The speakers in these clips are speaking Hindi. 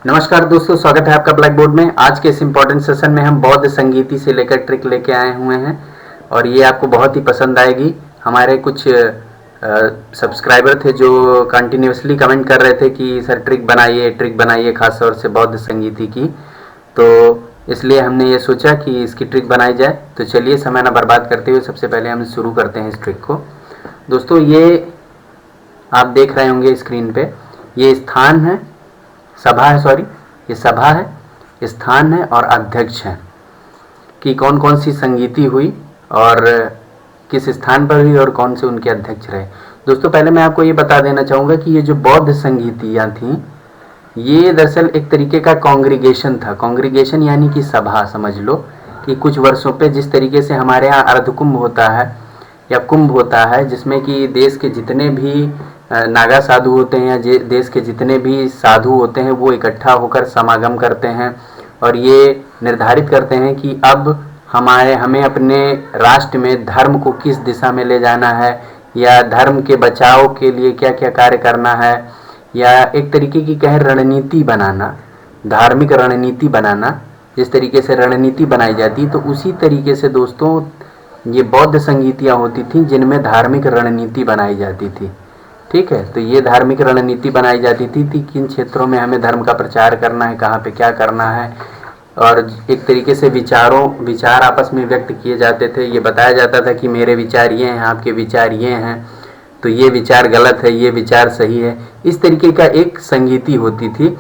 नमस्कार दोस्तों, स्वागत है आपका ब्लैक बोर्ड में। आज के इस इम्पोर्टेंट सेशन में हम बौद्ध संगीति से लेकर ट्रिक लेके आए हुए हैं और ये आपको बहुत ही पसंद आएगी। हमारे कुछ सब्सक्राइबर थे जो कंटिन्यूसली कमेंट कर रहे थे कि सर ट्रिक बनाइए, खास तौर से बौद्ध संगीति की। तो इसलिए हमने ये सोचा कि इसकी ट्रिक बनाई जाए। तो चलिए समय ना बर्बाद करते हुए सबसे पहले हम शुरू करते हैं इस ट्रिक को। दोस्तों, ये आप देख रहे होंगे स्क्रीन पे, ये स्थान है, सभा है, सॉरी ये सभा है, स्थान है और अध्यक्ष है कि कौन कौन सी संगीति हुई और किस स्थान पर हुई और कौन से उनके अध्यक्ष रहे। दोस्तों, पहले मैं आपको ये बता देना चाहूँगा कि ये जो बौद्ध संगीतियाँ थीं, ये दरअसल एक तरीके का कॉन्ग्रीगेशन था। कॉन्ग्रीगेशन यानी कि सभा, समझ लो कि कुछ वर्षों पे जिस तरीके से हमारे यहाँ अर्धकुंभ होता है या कुंभ होता है, जिसमें कि देश के जितने भी नागा साधु होते हैं या देश के जितने भी साधु होते हैं वो इकट्ठा होकर समागम करते हैं और ये निर्धारित करते हैं कि अब हमें अपने राष्ट्र में धर्म को किस दिशा में ले जाना है या धर्म के बचाव के लिए क्या क्या कार्य करना है, या एक तरीके की कहें रणनीति बनाना, धार्मिक रणनीति बनाना। जिस तरीके से रणनीति बनाई जाती तो उसी तरीके से दोस्तों ये बौद्ध संगीतियाँ होती थीं जिनमें धार्मिक रणनीति बनाई जाती थी। ठीक है, तो ये धार्मिक रणनीति बनाई जाती थी किन क्षेत्रों में हमें धर्म का प्रचार करना है, कहाँ पे क्या करना है, और एक तरीके से विचार आपस में व्यक्त किए जाते थे। ये बताया जाता था कि मेरे विचार ये हैं, आपके विचार ये हैं, तो ये विचार गलत है, ये विचार सही है। इस तरीके का एक संगीति होती थी।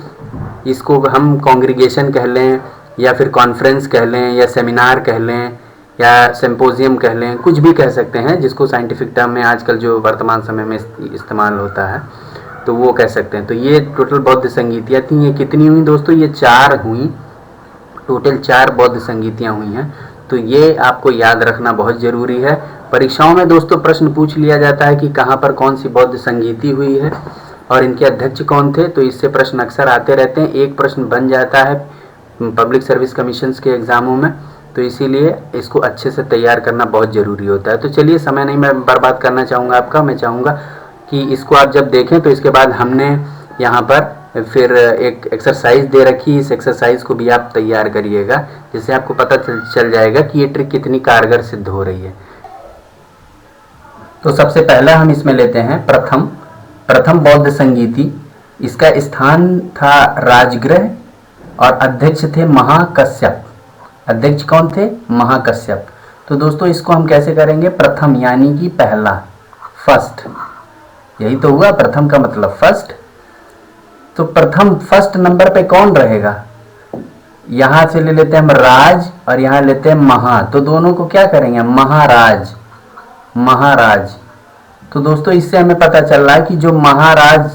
इसको हम कॉन्ग्रीगेशन कह लें या फिर कॉन्फ्रेंस कह लें या सेमिनार कह लें या सिंपोजियम कह लें, कुछ भी कह सकते हैं, जिसको साइंटिफिक टर्म में आजकल जो वर्तमान समय में इस्तेमाल होता है तो वो कह सकते हैं। तो ये टोटल बौद्ध संगीतियाँ थी। ये कितनी हुई दोस्तों? ये 4 हुई, टोटल 4 बौद्ध संगीतियाँ हुई हैं। तो ये आपको याद रखना बहुत ज़रूरी है। परीक्षाओं में दोस्तों प्रश्न पूछ लिया जाता है कि कहाँ पर कौन सी बौद्ध संगीति हुई है और इनके अध्यक्ष कौन थे। तो इससे प्रश्न अक्सर आते रहते हैं। एक प्रश्न बन जाता है पब्लिक सर्विस कमीशंस के एग्ज़ामों में, तो इसीलिए इसको अच्छे से तैयार करना बहुत ज़रूरी होता है। तो चलिए समय नहीं मैं बर्बाद करना चाहूँगा आपका। मैं चाहूँगा कि इसको आप जब देखें तो इसके बाद हमने यहाँ पर फिर एक एक्सरसाइज दे रखी, इस एक्सरसाइज को भी आप तैयार करिएगा, जिससे आपको पता चल जाएगा कि ये ट्रिक कितनी कारगर सिद्ध हो रही है। तो सबसे पहला हम इसमें लेते हैं प्रथम बौद्ध संगीति। इसका स्थान था राजगृह और अध्यक्ष थे महाकश्यप। अध्यक्ष कौन थे? महाकश्यप। तो दोस्तों इसको हम कैसे करेंगे? प्रथम यानी कि पहला, फर्स्ट, यही तो हुआ, प्रथम का मतलब फर्स्ट। तो प्रथम फर्स्ट नंबर पे कौन रहेगा? यहां से ले लेते हैं हम राज और यहां लेते हैं महा, तो दोनों को क्या करेंगे? महाराज, महाराज। तो दोस्तों इससे हमें पता चल रहा है कि जो महाराज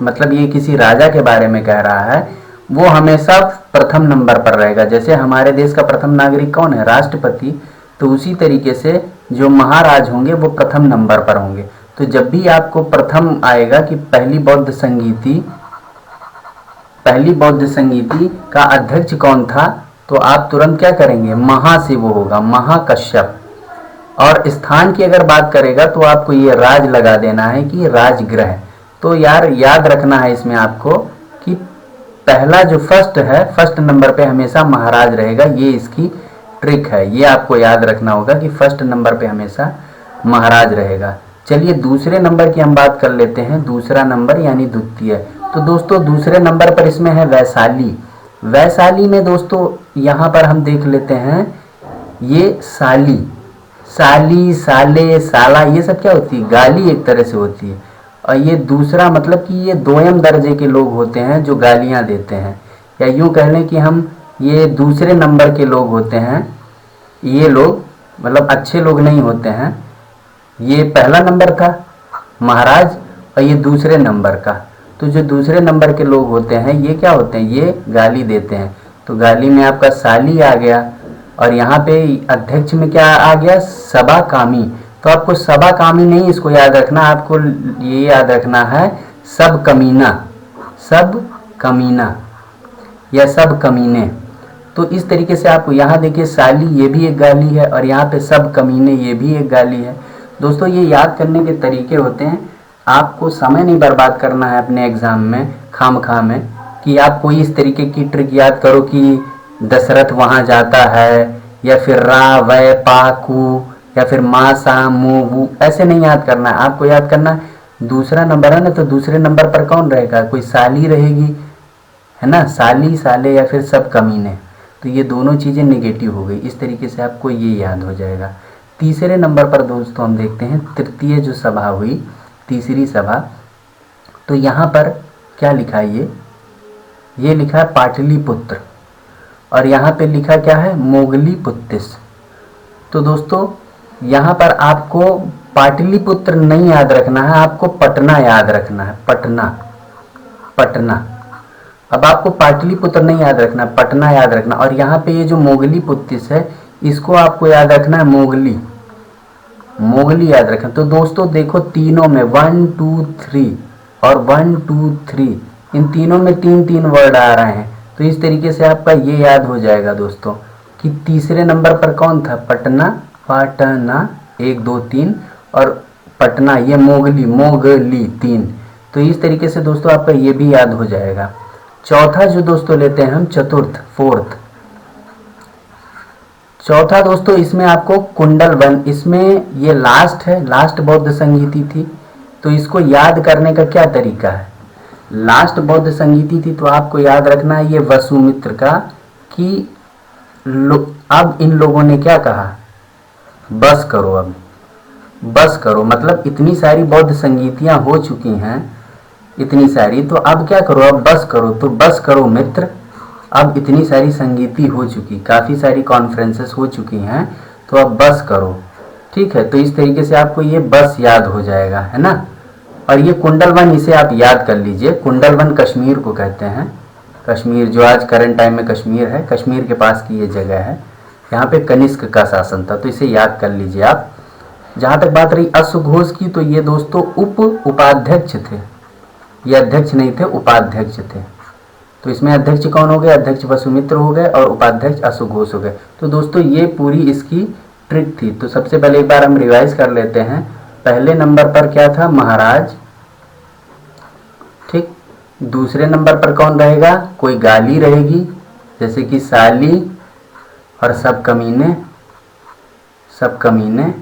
मतलब ये किसी राजा के बारे में कह रहा है, वो हमेशा प्रथम नंबर पर रहेगा। जैसे हमारे देश का प्रथम नागरिक कौन है? राष्ट्रपति। तो उसी तरीके से जो महाराज होंगे वो प्रथम नंबर पर होंगे। तो जब भी आपको प्रथम आएगा कि पहली बौद्ध संगीति का अध्यक्ष कौन था, तो आप तुरंत क्या करेंगे? महा से वो होगा, महाकश्यप। और स्थान की अगर बात करेगा तो आपको ये राज लगा देना है कि राजगृह। तो यार याद रखना है इसमें आपको कि पहला जो फर्स्ट है, फर्स्ट नंबर पे हमेशा महाराज रहेगा। ये इसकी ट्रिक है, ये आपको याद रखना होगा कि फर्स्ट नंबर पे हमेशा महाराज रहेगा। चलिए दूसरे नंबर की हम बात कर लेते हैं। दूसरा नंबर यानी द्वितीय। तो दोस्तों दूसरे नंबर पर इसमें है वैशाली। वैशाली में दोस्तों यहाँ पर हम देख लेते हैं ये साली, साले, साला, ये सब क्या होती है? गाली एक तरह से होती है। और ये दूसरा मतलब कि ये दोयम दर्जे के लोग होते हैं जो गालियां देते हैं, या यूं कह लें कि हम ये दूसरे नंबर के लोग होते हैं। ये लोग मतलब अच्छे लोग नहीं होते हैं। ये पहला नंबर था महाराज और ये दूसरे नंबर का। तो जो दूसरे नंबर के लोग होते हैं ये क्या होते हैं? ये गाली देते हैं। तो गाली में आपका साली आ गया और यहाँ पे अध्यक्ष में क्या आ गया? सभा कामी। तो आपको सभा कामी नहीं इसको याद रखना, आपको ये याद रखना है सब कमीना, सब कमीना या सब कमीने। तो इस तरीके से आपको यहाँ देखिए साली ये भी एक गाली है और यहाँ पे सब कमीने ये भी एक गाली है। दोस्तों ये याद करने के तरीके होते हैं। आपको समय नहीं बर्बाद करना है अपने एग्ज़ाम में खामखा में। कि आप कोई इस तरीके की ट्रिक याद करो कि दशरथ वहाँ जाता है, या फिर रा वै पा कू, या फिर मा सा मू वू, ऐसे नहीं याद करना है। आपको याद करना दूसरा नंबर है ना, तो दूसरे नंबर पर कौन रहेगा, कोई साली रहेगी, है ना, साली साले या फिर सब कमीने। तो ये दोनों चीज़ें नेगेटिव हो गई। इस तरीके से आपको ये याद हो जाएगा। तीसरे नंबर पर दोस्तों हम देखते हैं तृतीय जो सभा हुई, तीसरी सभा, तो यहाँ पर क्या लिखा है, ये लिखा है पाटलिपुत्र, और यहाँ पे लिखा क्या है, मोगलीपुत्तिस। तो दोस्तों यहाँ पर आपको पाटलिपुत्र नहीं याद रखना है, आपको पटना याद रखना है, पटना, पटना। अब आपको पाटलिपुत्र नहीं याद रखना, पटना याद रखना। और यहाँ पे ये जो मोगलीपुत्तिस है, इसको आपको याद रखना है मोगली, मोगली याद रखना। तो दोस्तों देखो तीनों में 1 2 3 और 1 2 3, इन तीनों में 3 वर्ड आ रहे हैं। तो इस तरीके से आपका ये याद हो जाएगा दोस्तों कि तीसरे नंबर पर कौन था, पटना, पटना 1 2 3, और पटना ये मोगली, मोगली 3। तो इस तरीके से दोस्तों आपका ये भी याद हो जाएगा। चौथा जो दोस्तों लेते हैं हम चतुर्थ, फोर्थ, चौथा दोस्तों इसमें आपको कुंडल वन, इसमें ये लास्ट है, लास्ट बौद्ध संगीति थी। तो इसको याद करने का क्या तरीका है, लास्ट बौद्ध संगीति थी तो आपको याद रखना है ये वसुमित्र का, कि अब इन लोगों ने क्या कहा, बस करो, अब बस करो, मतलब इतनी सारी बौद्ध संगीतियां हो चुकी हैं, इतनी सारी, तो अब क्या करो, अब बस करो। तो बस करो मित्र, अब इतनी सारी संगीति हो चुकी, काफ़ी सारी कॉन्फ्रेंसेस हो चुकी हैं, तो अब बस करो। ठीक है, तो इस तरीके से आपको ये बस याद हो जाएगा, है ना। और ये कुंडलवन, इसे आप याद कर लीजिए, कुंडलवन कश्मीर को कहते हैं, कश्मीर जो आज करंट टाइम में कश्मीर है, कश्मीर के पास की ये जगह है, यहाँ पे कनिष्क का शासन था, तो इसे याद कर लीजिए आप। जहाँ तक बात रही अश्वघोष की, तो ये दोस्तों उपाध्यक्ष थे, ये अध्यक्ष नहीं थे, उपाध्यक्ष थे। तो इसमें अध्यक्ष कौन हो गए, अध्यक्ष वसुमित्र हो गए और उपाध्यक्ष अश्वघोष हो गए। तो दोस्तों ये पूरी इसकी ट्रिक थी। तो सबसे पहले एक बार हम रिवाइज कर लेते हैं। पहले नंबर पर क्या था, महाराज, ठीक। दूसरे नंबर पर कौन रहेगा, कोई गाली रहेगी, जैसे कि साली और सब कमीने, सब कमीने,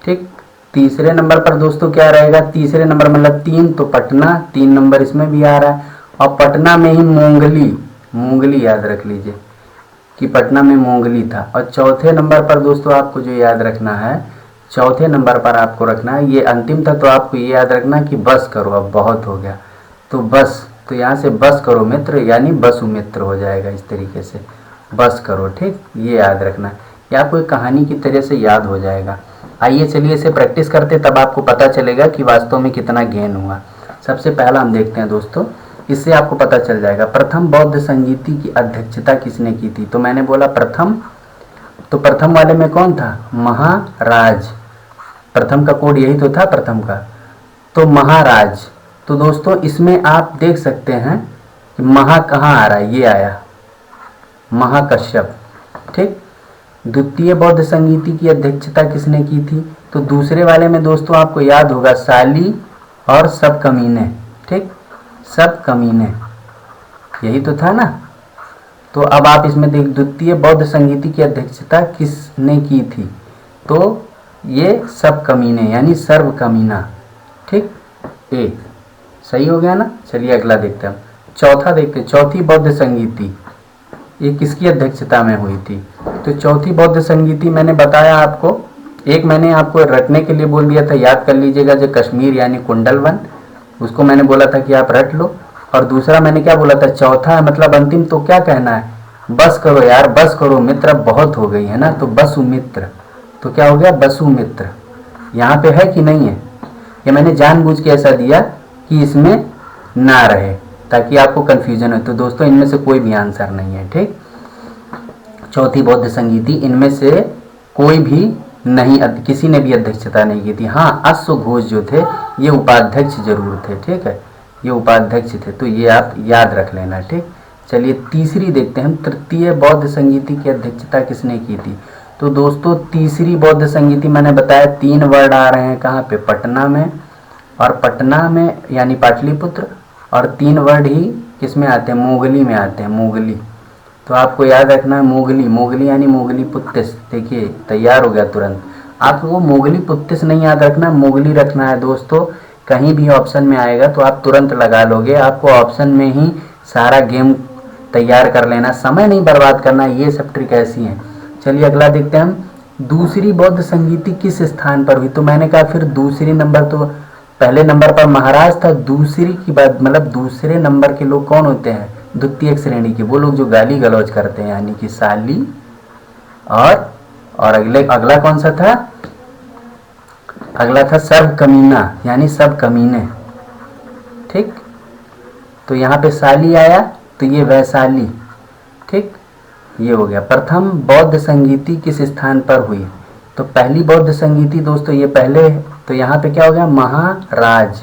ठीक। तीसरे नंबर पर दोस्तों क्या रहेगा, तीसरे नंबर मतलब 3, तो पटना, 3 नंबर इसमें भी आ रहा है, और पटना में ही मोंगली, मोंगली याद रख लीजिए कि पटना में मोंगली था। और चौथे नंबर पर दोस्तों आपको जो याद रखना है, चौथे नंबर पर आपको रखना है, ये अंतिम था, तो आपको ये याद रखना कि बस करो, अब बहुत हो गया, तो बस, तो यहाँ से बस करो मित्र, यानी वसुमित्र हो जाएगा, इस तरीके से बस करो, ठीक। ये याद रखना, या कोई कहानी की तरह से याद हो जाएगा। आइए चलिए इसे प्रैक्टिस करते, तब आपको पता चलेगा कि वास्तव में कितना गेन हुआ। सबसे पहला हम देखते हैं दोस्तों, इससे आपको पता चल जाएगा प्रथम बौद्ध संगीति की अध्यक्षता किसने की थी। तो मैंने बोला प्रथम, तो प्रथम वाले में कौन था, महाराज, प्रथम का कोड यही तो था प्रथम का, तो महाराज। तो दोस्तों इसमें आप देख सकते हैं कि महा कहाँ आ रहा है, ये आया महाकश्यप, ठीक। द्वितीय बौद्ध संगीति की अध्यक्षता किसने की थी, तो दूसरे वाले में दोस्तों आपको याद होगा साली और सब कमीने, ठीक, सब कमीने, यही तो था ना। तो अब आप इसमें देख, द्वितीय बौद्ध संगीति की अध्यक्षता किसने की थी, तो ये सब कमीने यानी सर्व कमीना, ठीक, ए सही हो गया ना। चलिए अगला देखते हैं, चौथा देखते हैं, चौथी बौद्ध संगीति ये किसकी अध्यक्षता में हुई थी। तो चौथी बौद्ध संगीति मैंने बताया आपको, एक मैंने आपको रटने के लिए बोल दिया था, याद कर लीजिएगा, जो कश्मीर यानी कुंडलवन, उसको मैंने बोला था कि आप रट लो। और दूसरा मैंने क्या बोला था, चौथा मतलब अंतिम, तो क्या कहना है, बस करो यार, बस करो मित्र, अब बहुत हो गई है ना, तो वसुमित्र, तो क्या हो गया, वसुमित्र। यहाँ पे है कि नहीं है, ये मैंने जानबूझ के ऐसा दिया कि इसमें ना रहे ताकि आपको कन्फ्यूजन हो। तो दोस्तों इनमें से कोई भी आंसर नहीं है, ठीक। चौथी बौद्ध संगीति, इनमें से कोई भी नहीं, किसी ने भी अध्यक्षता नहीं की थी। हाँ, अश्वघोष जो थे ये उपाध्यक्ष जरूर थे, ठीक है, ये उपाध्यक्ष थे, तो ये आप याद रख लेना, ठीक। चलिए तीसरी देखते हैं, तृतीय बौद्ध संगीति की अध्यक्षता किसने की थी। तो दोस्तों तीसरी बौद्ध संगीति मैंने बताया 3 वर्ड आ रहे हैं, कहाँ पे, पटना में, और पटना में यानी पाटलिपुत्र, और 3 वर्ड ही किस में आते हैं, मोगली में आते हैं, मोगली। तो आपको याद रखना है मोगली, मोगली यानी मोगली पुत्तिस। देखिए तैयार हो गया तुरंत। आपको मोगली पुत्तिस नहीं याद रखना, मोगली रखना है दोस्तों। कहीं भी ऑप्शन में आएगा तो आप तुरंत लगा लोगे। आपको ऑप्शन में ही सारा गेम तैयार कर लेना, समय नहीं बर्बाद करना। ये सब ट्रिक ऐसी हैं। चलिए अगला देखते हैं हम। दूसरी बौद्ध संगीति किस स्थान पर हुई? तो मैंने कहा फिर दूसरी नंबर, तो पहले नंबर पर महाराज था। दूसरी की बात मतलब दूसरे नंबर के लोग कौन होते हैं? द्वितीय श्रेणी के, वो लोग जो गाली गलौज करते हैं, यानी कि साली। और अगला कौन सा था? अगला था सर्व कमीना, यानी सब कमीने। ठीक, तो यहाँ पे साली आया तो ये वैशाली। ठीक, ये हो गया। प्रथम बौद्ध संगीति किस स्थान पर हुई? तो पहली बौद्ध संगीति दोस्तों ये पहले, तो यहाँ पे क्या हो गया? महाराज।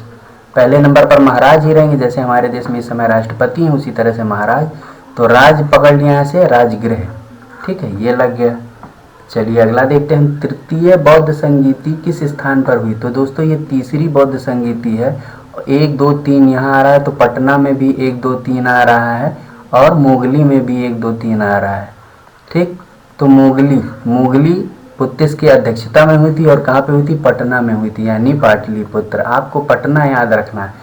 पहले नंबर पर महाराज ही रहेंगे, जैसे हमारे देश में इस समय राष्ट्रपति हैं उसी तरह से महाराज। तो राज पकड़ लिया यहाँ से, राजगृह। ठीक है, ये लग गया। चलिए अगला देखते हैं। तृतीय बौद्ध संगीति किस स्थान पर हुई? तो दोस्तों ये तीसरी बौद्ध संगीति है। 1 2 3 यहाँ आ रहा है, तो पटना में भी 1 2 3 आ रहा है और मोगली में भी 1 2 3 आ रहा है। ठीक, तो मोगली पुत्तिस की अध्यक्षता में हुई थी और कहाँ पे हुई थी? पटना में हुई थी, यानी पाटलिपुत्र। आपको पटना याद रखना है,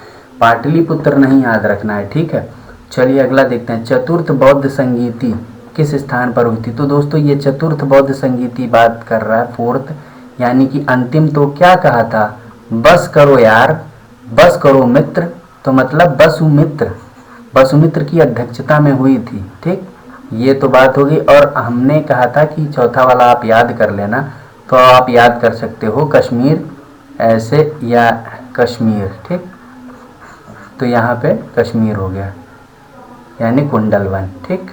पाटलिपुत्र नहीं याद रखना है। ठीक है, चलिए अगला देखते हैं। चतुर्थ बौद्ध संगीति किस स्थान पर हुई थी? तो दोस्तों ये चतुर्थ बौद्ध संगीति बात कर रहा है, फोर्थ, यानी कि अंतिम। तो क्या कहा था? बस करो यार, बस करो मित्र। तो मतलब वसुमित्र, वसुमित्र की अध्यक्षता में हुई थी। ठीक, ये तो बात होगी। और हमने कहा था कि चौथा वाला आप याद कर लेना, तो आप याद कर सकते हो कश्मीर ऐसे या कश्मीर। ठीक, तो यहाँ पे कश्मीर हो गया, यानी कुंडलवन। ठीक,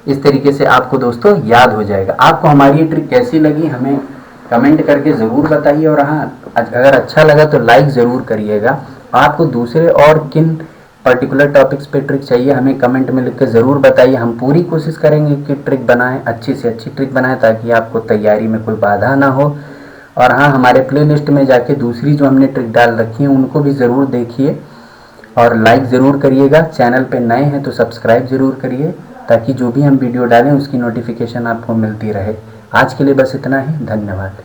इस तरीके से आपको दोस्तों याद हो जाएगा। आपको हमारी ये ट्रिक कैसी लगी हमें कमेंट करके ज़रूर बताइए। और हाँ, अगर अच्छा लगा तो लाइक ज़रूर करिएगा। आपको दूसरे और किन पर्टिकुलर टॉपिक्स पे ट्रिक चाहिए हमें कमेंट में लिख के ज़रूर बताइए। हम पूरी कोशिश करेंगे कि ट्रिक बनाएं, अच्छी से अच्छी ट्रिक बनाएं, ताकि आपको तैयारी में कोई बाधा ना हो। और हाँ, हमारे प्लेलिस्ट में जाके दूसरी जो हमने ट्रिक डाल रखी है उनको भी ज़रूर देखिए और लाइक ज़रूर करिएगा। चैनल पे नए हैं तो सब्सक्राइब ज़रूर करिए, ताकि जो भी हम वीडियो डालें उसकी नोटिफिकेशन आपको मिलती रहे। आज के लिए बस इतना ही, धन्यवाद।